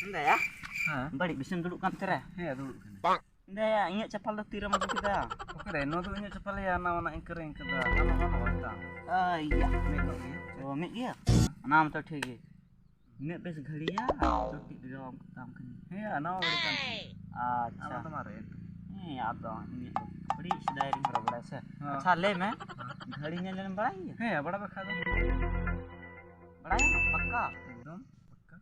Anda ya? Hah? Balik bisa duduk kan tere? Heh, duduk kan. Anda ya, ingat capal do tiram do kita. Oke deh, no tuh ingat cepal ya nama anak kering kada. Ano kita. Iya. Mekok ya. Oh, mik ya. Naam to ठीक है. Mik bes घड़ी ya. Cuti di dalam काम kan. Heh, ano kan. अच्छा. Ano तुम्हारे? याद दो बड़ी diary में बड़ा से हाँ। अच्छा ले मैं घड़ी ने लेने बड़ा ही है Heh, बड़ा बखा दो. बड़ा है पक्का एकदम पक्का.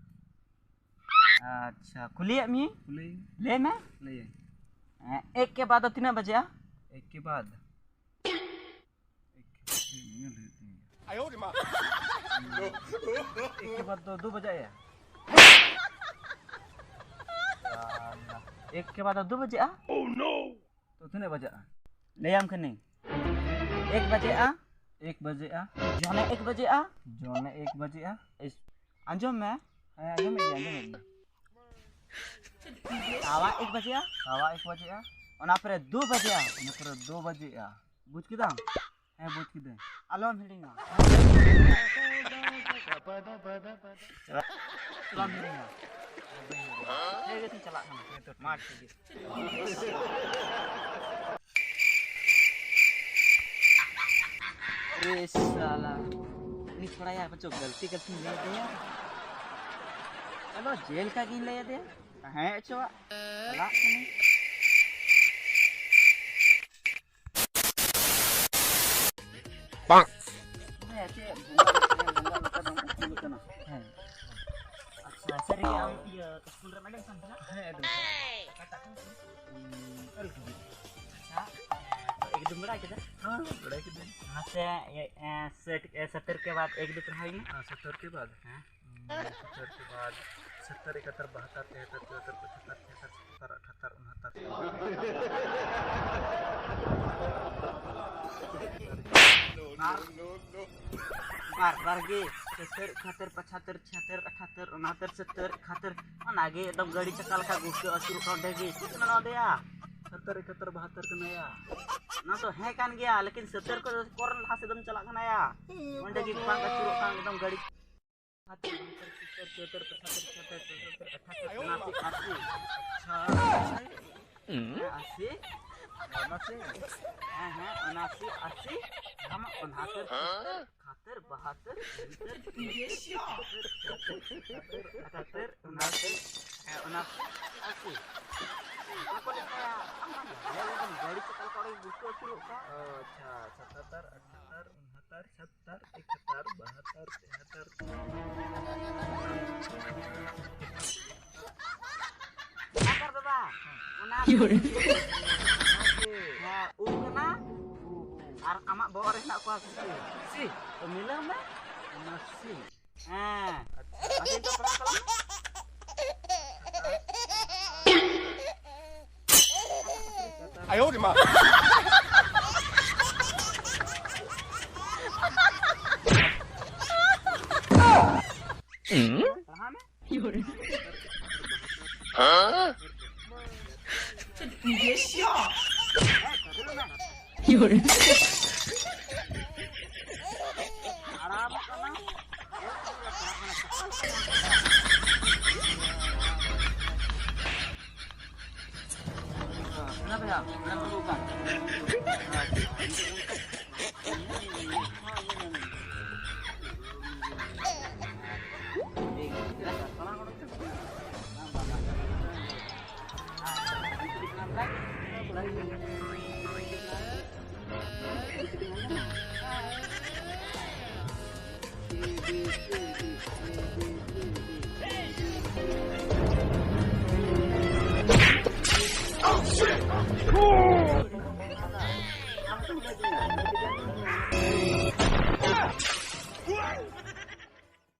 अच्छा खुली है मी खुले ले मैं ले एक के बाद तीन बजे आ एक के बाद. आयो रे मां एक के बाद तो 2 बजे है. एक के बाद 2 बजे आ ओह नो तो कितने बजे आ? ले हम कने 1 बजे आ 1 बजे आ. जाने 1 बजे आ जोने 1 बजे आ. अंजुम मैं आजम ये. आवा 1 बजे आ आवा 1 बजे आ. और फिर 2 बजे आ नकर 2 बजे आ. बुझ के दाम है बुझ के दे. अलोन हिडिंग अलोन हिडिंग ये तो चला खाना मार के अरे साला ini थोड़ा यार बच्चों गलती करती ले दे यार चलो जेल का गिन ले दे है चवा चला नहीं पांच ऐसे bunga bukan अच्छा सर ये हम ये स्कूल रे मैडम समझा है एकदम. कatakan अच्छा एकदम बड़ा किधर हां बड़ा के दे. यहाँ से 70 के बाद 1 2 पढ़ाई में 70 के बाद. हाँ 70 के बाद 70 71 72 73 74 75 76 बार बार गे 70 71 75 76 78 69 70 71 और आगे एकदम गाड़ी चकाल का घुस के असुर काउंट है कितना ना दे 70 71 72 के नया. ना तो है कान गया लेकिन 70 को कोरन लहा से एकदम चला खाना या वंडे की पांच असुर काउंट एकदम गाड़ी 70 amak bawa orang nak kuah si pemilah mah nasi masih itu kalau आयो रे मां कहाँ में हां 你别笑。 करो ना 有人 आराम करना kenapa ya? Kenapa bukan? Oh shit!